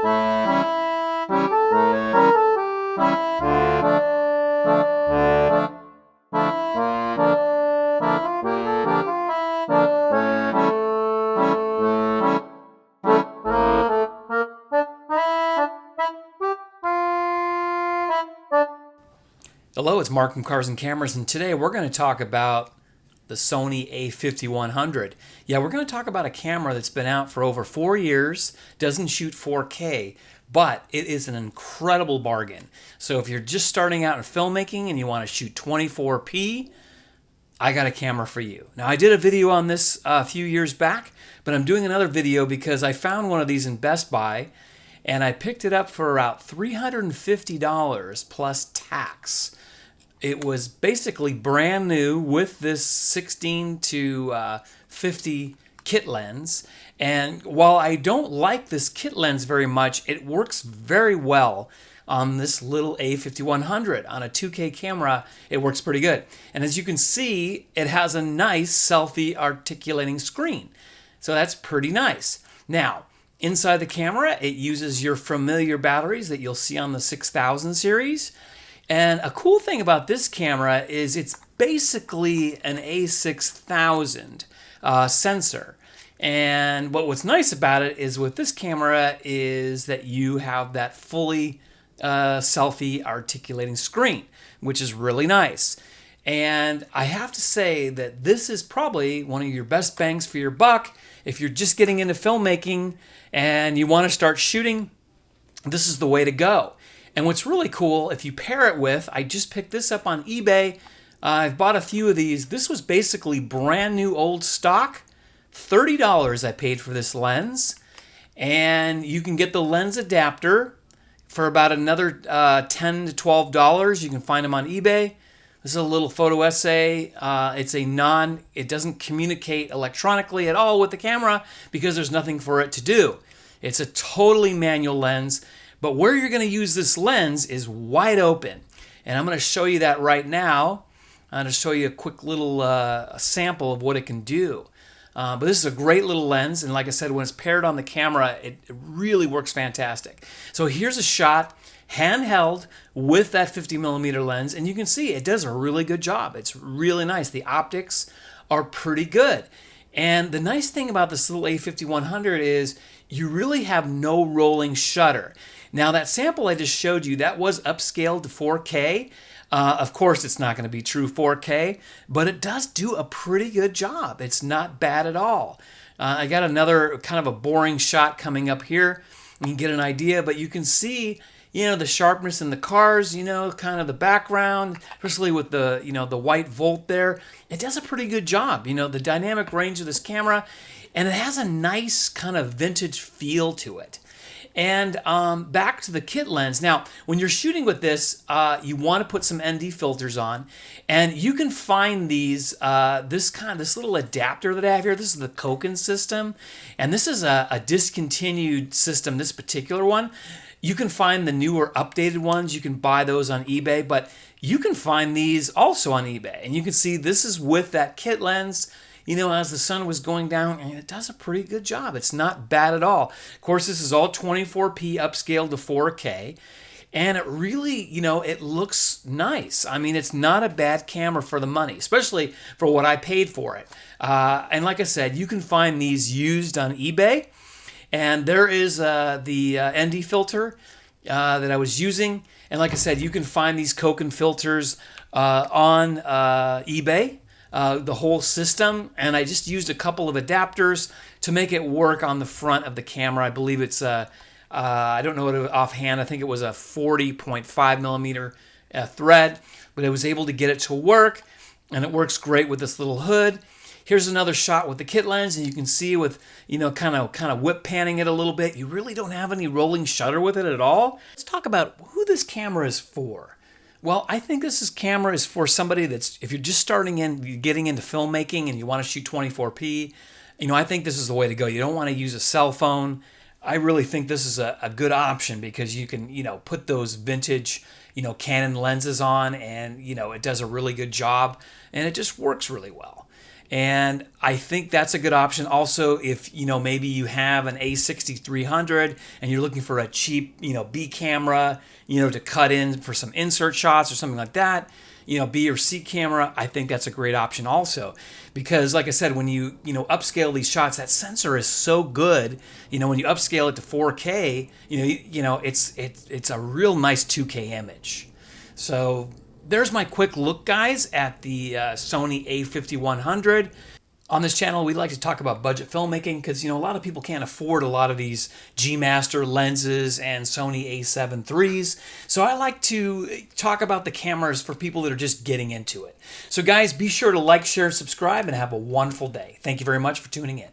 Hello, it's Mark from Cars and Cameras, and today we're going to talk about the Sony a5100. Yeah, we're going to talk about a camera that's been out for over 4 years, doesn't shoot 4K, but it is an incredible bargain. So if you're just starting out in filmmaking and you want to shoot 24p, I got a camera for you. Now, I did a video on this a few years back, but I'm doing another video because I found one of these in Best Buy, and I picked it up for about $350 plus tax. It was basically brand new with this 16 to 50 kit lens. And while I don't like this kit lens very much, it works very well on this little a5100. On a 2K camera, it works pretty good. And as you can see, it has a nice selfie articulating screen. So that's pretty nice. Now, inside the camera, it uses your familiar batteries that you'll see on the 6000 series. And a cool thing about this camera is it's basically an A6000 sensor. And what's nice about it is with this camera is that you have that fully selfie articulating screen, which is really nice. And I have to say that this is probably one of your best bangs for your buck. If you're just getting into filmmaking and you want to start shooting, this is the way to go. And what's really cool, if you pair it with, I just picked this up on eBay. I've bought a few of these. This was basically brand new old stock. $30 I paid for this lens. And you can get the lens adapter for about another $10 to $12. You can find them on eBay. This is a little photo essay. It doesn't communicate electronically at all with the camera because there's nothing for it to do. It's a totally manual lens. But where you're going to use this lens is wide open. And I'm going to show you that right now. I'm going to show you a quick little sample of what it can do. But this is a great little lens. And like I said, when it's paired on the camera, it really works fantastic. So here's a shot, handheld, with that 50mm lens. And you can see it does a really good job. It's really nice. The optics are pretty good. And the nice thing about this little a5100 is you really have no rolling shutter. Now, that sample I just showed you, that was upscaled to 4K. Of course, it's not going to be true 4K, but it does do a pretty good job. It's not bad at all. I got another kind of a boring shot coming up here. You can get an idea, but you can see, the sharpness in the cars, kind of the background, especially with the, the white volt there. It does a pretty good job. The dynamic range of this camera, and it has a nice kind of vintage feel to it. And back to the kit lens. Now, when you're shooting with this, you want to put some ND filters on, and you can find these this little adapter that I have here. This is the Koken system, and this is a discontinued system. This particular one, you can find the newer, updated ones. You can buy those on eBay, but you can find these also on eBay, and you can see this is with that kit lens. As the sun was going down, and it does a pretty good job. It's not bad at all. Of course, this is all 24p upscaled to 4K, and it really, it looks nice. I mean, it's not a bad camera for the money, especially for what I paid for it. And like I said, you can find these used on eBay, and there is the ND filter that I was using. And like I said, you can find these Koken filters on eBay. The whole system, and I just used a couple of adapters to make it work on the front of the camera. I believe it's I don't know it offhand. I think it was a 40.5mm thread, but I was able to get it to work, and it works great with this little hood. Here's another shot with the kit lens, and you can see with kind of whip panning it a little bit. You really don't have any rolling shutter with it at all. Let's talk about who this camera is for. Well, I think this camera is for somebody that's, if you're just getting into filmmaking and you want to shoot 24p, I think this is the way to go. You don't want to use a cell phone. I really think this is a good option because you can, put those vintage, Canon lenses on, and, it does a really good job, and it just works really well. And I think that's a good option. Also, if maybe you have an a6300 and you're looking for a cheap B camera to cut in for some insert shots or something like that, B or C camera, I think that's a great option also. Because like I said, when you upscale these shots, that sensor is so good. When you upscale it to 4K, it's a real nice 2K image. So there's my quick look, guys, at the Sony a5100. On this channel, we like to talk about budget filmmaking because, a lot of people can't afford a lot of these G Master lenses and Sony a7 IIIs. So I like to talk about the cameras for people that are just getting into it. So guys, be sure to like, share, subscribe, and have a wonderful day. Thank you very much for tuning in.